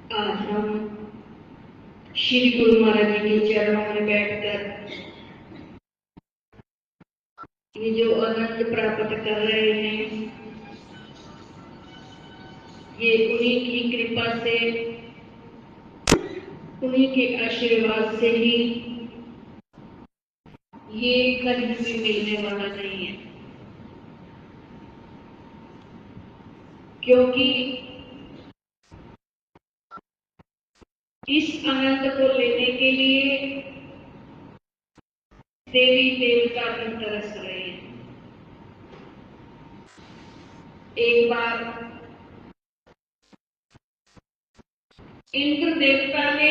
आज हम श्री गुरु महाराज जी के चरणों में बैठकर ये जो आनंद प्राप्त कर रहे हैं, ये उन्हीं की कृपा से, उन्हीं के आशीर्वाद से ही ये कभी भी मिलने वाला नहीं है। क्योंकि इस आनंद को लेने के लिए देवी देवता भी तरस रहे हैं। एक बार इंद्र देवता ने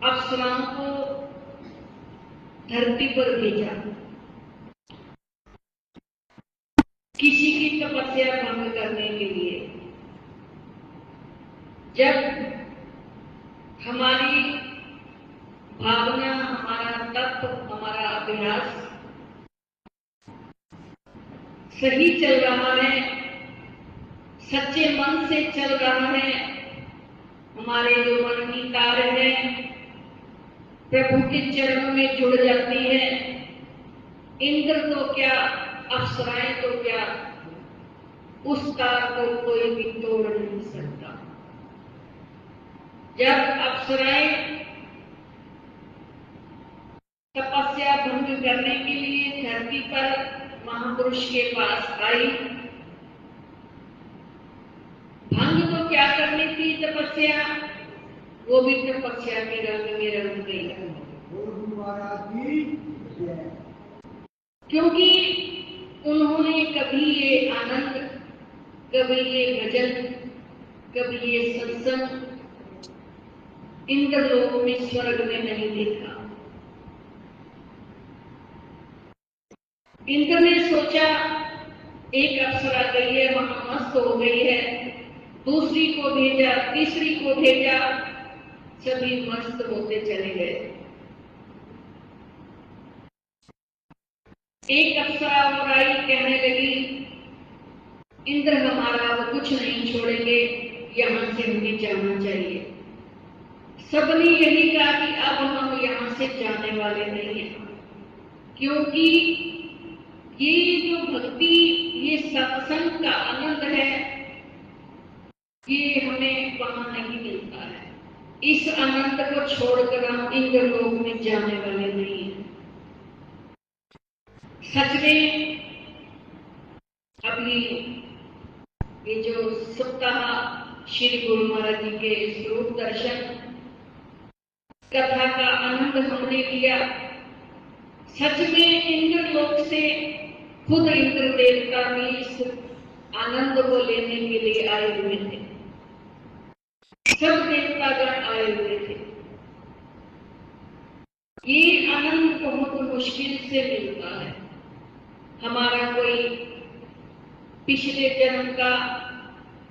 अप्सराओं को धरती पर भेजा किसी की तपस्या भंग करने के लिए। जब हमारी भावना, हमारा तप, हमारा अभ्यास सही चल रहा है, सच्चे मन से चल रहा है, हमारे जो मन की तार है प्रभु के चरणों में जुड़ जाती है, इंद्र तो क्या, अप्सराएं तो क्या, उस तार को कोई भी तोड़ नहीं सकता। जब अप्सराएं तपस्या भंग करने के लिए धरती पर महापुरुष के पास आई, भंग तो क्या करनी थी तपस्या, वो भी तपस्या के रंग में रंग गई। क्योंकि उन्होंने कभी ये आनंद, कभी ये भजन, कभी ये सत्संग इंद्रलोक में, स्वर्ग में नहीं देखा। इंद्र ने सोचा एक अप्सरा गई है, वहां मस्त हो गई है, दूसरी को भेजा, तीसरी को भेजा, सभी मस्त होते चले गए। एक अप्सरा और आई, कहने लगी इंद्र हमारा वो कुछ नहीं छोड़ेंगे, यहां से हमें जाना चाहिए। सबने यही कहा कि अब हम यहां से जाने वाले नहीं हैं, क्योंकि ये जो भक्ति, ये सत्संग का आनंद है, ये हमें वहां नहीं मिलता है। इस आनंद को छोड़कर हम इंद्र लोक में जाने वाले नहीं हैं। सच में अभी ये जो सप्ताह श्री गुरु महाराज जी के स्वरूप दर्शन कथा का आनंद हमने लिया, सच में इंद्र लोक से खुद इंद्र देवता भी इस आनंद को लेने के लिए आए हुए थे। सब देवतागण आए हुए थे। ये आनंद बहुत मुश्किल से मिलता है। हमारा कोई पिछले जन्म का,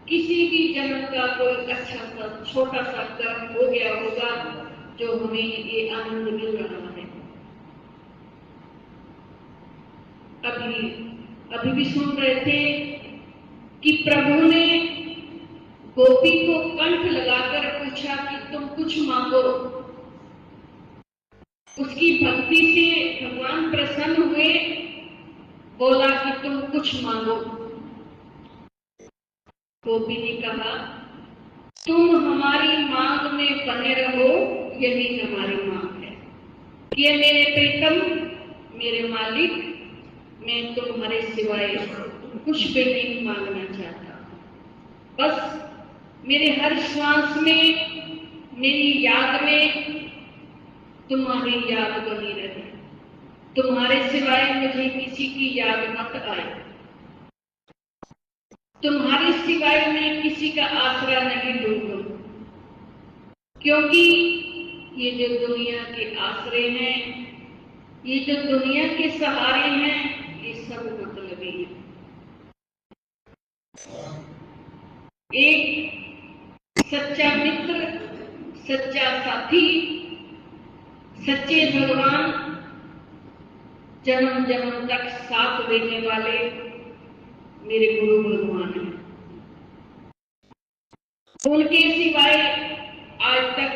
किसी भी जन्म का कोई अच्छा सा छोटा सा कर्म हो गया होगा जो हमें ये आनंद मिल रहा है। अभी भी सुन रहे थे कि प्रभु ने गोपी को कंठ लगाकर पूछा कि तुम कुछ मांगो। उसकी भक्ति से भगवान प्रसन्न हुए, बोला कि तुम कुछ मांगो। गोपी ने कहा तुम हमारी मांग में बने रहो, यही हमारी मांग है कि मेरे प्रीतम, मेरे मालिक, मैं तुम्हारे सिवाय कुछ भी नहीं मांगना चाहता। बस मेरे हर श्वास में, मेरी याद में तुम्हारी याद बनी रहे। तुम्हारे सिवाय मुझे किसी की याद मत आए। तुम्हारे सिवाय मैं किसी का आसरा नहीं ढूंढूं, क्योंकि ये जो दुनिया के आसरे हैं, ये जो दुनिया के सहारे हैं, ये सब मतलबी है। एक सच्चा मित्र, सच्चा साथी, सच्चे भगवान, जन्म जन्म तक साथ देने वाले मेरे गुरु भगवान हैं। उनके सिवाय आज तक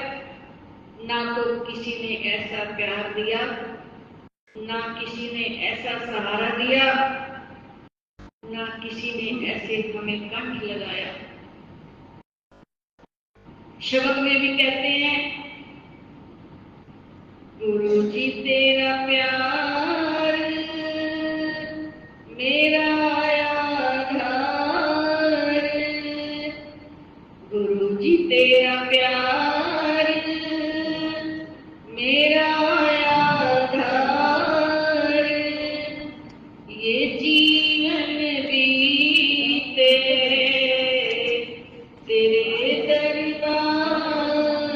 ना तो किसी ने ऐसा प्यार दिया, ना किसी ने ऐसा सहारा दिया, ना किसी ने ऐसे हमें कंठ लगाया। शब्द में भी कहते हैं, गुरु जी तेरा प्यार मेरा आधार, गुरु जी तेरा प्यार मेरा आधार, ये जीवन बीते तेरे दरबार,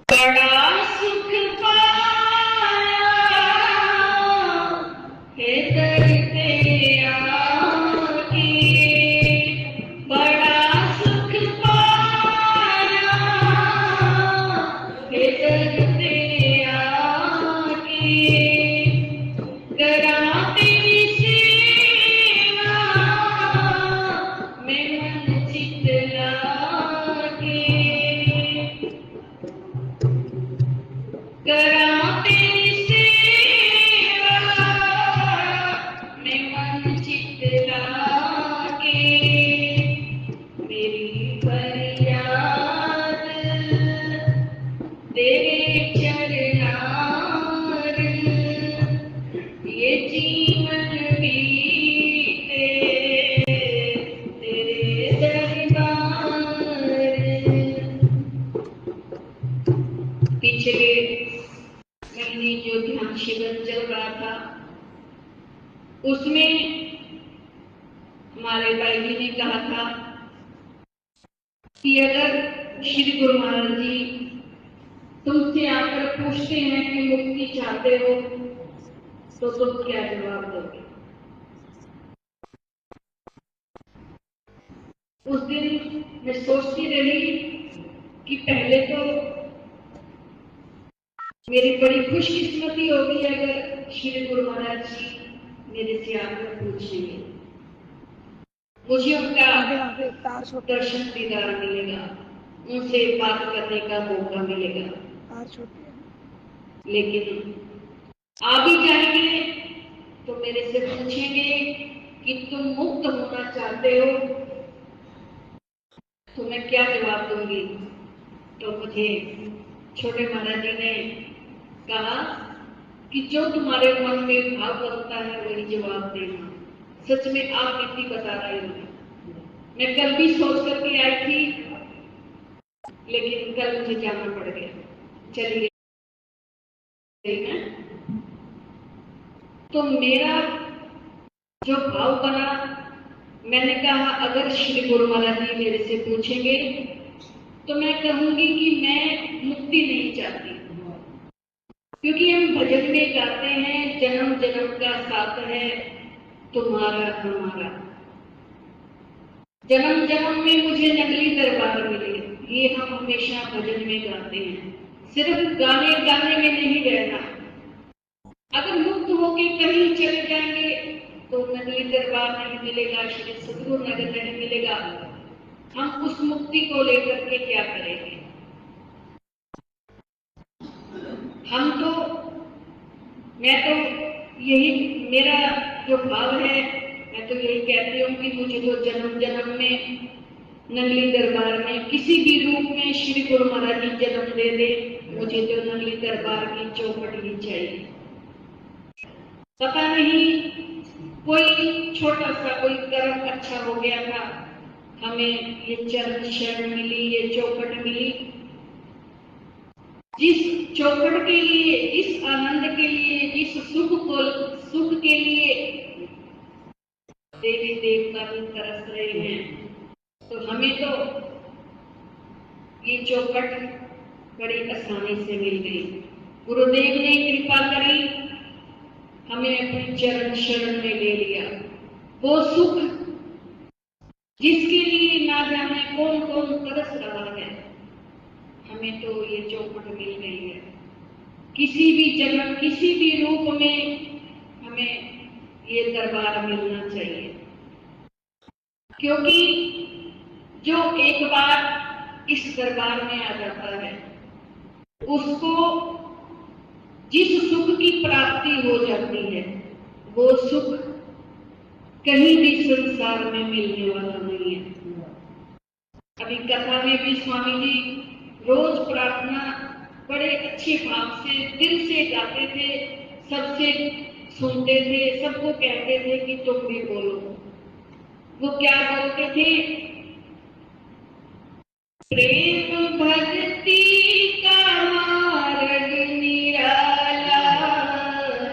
बड़ा सुख पाया है दर तेरे आके, बड़ा सुख पाया है दर तेरे आके, करा तेरी सेवा मैं मन चित लाके, करा तेरी सेवा मैं मन चित लाके, मेरी फरियाद तेरे चरणार, ये जीवन बीते तेरे दरबार। पिछले महीने जो ध्यान शिविर चल रहा था, उसमें हमारे भाई जी ने कहा था कि अगर श्री गुरु महाराज जी तुमसे आकर पूछते हैं कि मुक्ति चाहते हो तो तुम क्या जवाब दोगे। उस दिन मैं सोचती रही कि पहले तो मेरी बड़ी खुशकिस्मती होगी अगर श्री गुरु महाराज जी मेरे से आकर पूछेंगे, मुझे उनका दर्शन दीदार मिलेगा, उनसे बात करने का मौका मिलेगा। लेकिन आ भी जाएंगे तो मेरे से पूछेंगे कि तुम मुक्त होना चाहते हो, तो मैं क्या जवाब दूंगी। तो मुझे छोटे महाराज जी ने कहा कि जो तुम्हारे मन में भाव बनता है वही जवाब देना। सच में आप कितनी बता रहे हो। मैं कल भी सोच करके आई थी, लेकिन कल मुझे जाना पड़ गया, चलिए। तो मेरा जो भाव बना, मैंने कहा अगर श्री गुरु महाराज जी मेरे से पूछेंगे तो मैं कहूंगी कि मैं मुक्ति नहीं चाहती, क्योंकि हम भजन में गाते हैं जन्म जन्म का साथ है तुम्हारा हमारा, जन्म जन्म में मुझे नकली दरबार मिले, ये हम हमेशा भजन में गाते हैं। सिर्फ गाने गाने में नहीं रहना, अगर मुक्त होके कहीं चले जाएंगे तो नकली दरबार नहीं मिलेगा, श्री सदगुरु नगर नहीं मिलेगा। हम उस मुक्ति को लेकर के क्या करेंगे। हम तो, मैं तो यही मेरा जो भाव है, मैं तो यही कहती हूँ कि मुझे जो जन्म जन्म में नकली दरबार में किसी भी रूप में श्री गुरु महाराज जी जन्म दे दे, मुझे तो नकली दरबार की चौखट ही चाहिए। पता नहीं कोई छोटा सा कोई कर्म अच्छा हो गया था, हमें ये चरण शरण मिली, ये चौखट मिली। जिस चौखट के लिए, जिस आनंद के लिए, जिस सुख के लिए देवी देवता भी तरस रहे हैं, तो हमें तो ये चौखट बड़ी आसानी से मिल गई। गुरुदेव ने कृपा करी, हमें अपने चरण शरण में ले लिया। वो सुख जिसके लिए ना जाने कौन कौन तरस रहा है, हमें तो ये चौखट मिल गई है। किसी भी जगह, किसी भी रूप में हमें ये दरबार मिलना चाहिए। क्योंकि जो एक बार इस दरबार में आ जाता है उसको जिस सुख की प्राप्ति हो जाती है वो सुख कहीं भी संसार में मिलने वाला नहीं है। अभी कथा में भी स्वामी जी रोज प्रार्थना बड़े अच्छे भाव से दिल से गाते थे, सबसे सुनते थे, सबको कहते थे कि तुम भी बोलो। वो क्या बोलते थे? प्रेम भक्ति का मार्ग निराला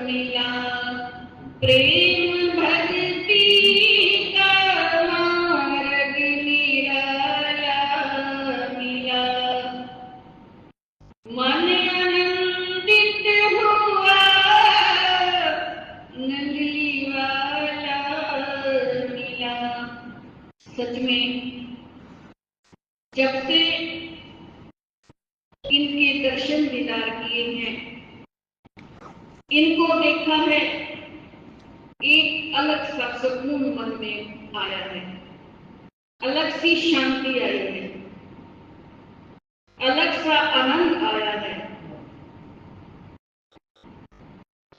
मिला, प्रेम भक्ति का मार्ग निराला मिला, मन आनंदित हुआ नंदली वाला मिला। सच में जब से इनके दर्शन दीदार किए हैं, इनको देखा है, एक अलग सा सुकून मन में आया है, अलग सी शांति आई है, अलग सा आनंद आया है।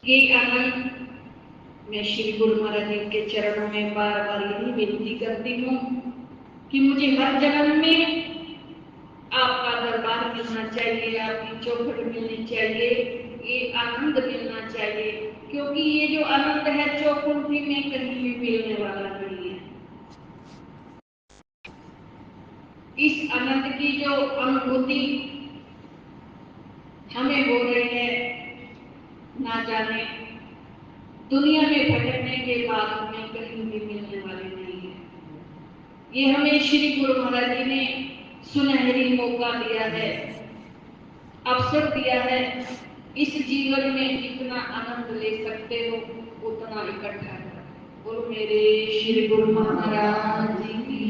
ये आनंद मैं श्री गुरु महाराज जी के चरणों में बार बार यही विनती करती हूँ कि मुझे हर जन्म में आपका दरबार मिलना चाहिए, आपकी चौखट मिलनी चाहिए, ये आनंद मिलना चाहिए, क्योंकि ये जो आनंद है चौखुंठी में कहीं भी मिलने वाला नहीं है। इस आनंद की जो अनुभूति हमें हो रही है, ना जाने दुनिया में भटकने के बाद हमें कहीं भी मिलने वाली नहीं है। ये हमें श्री गुरु महाराज जी ने सुनहरी मौका दिया है, अवसर दिया है। इस जीवन में जितना आनंद ले सकते हो उतना इकट्ठा करो। बोलो मेरे श्री गुरु महाराज जी की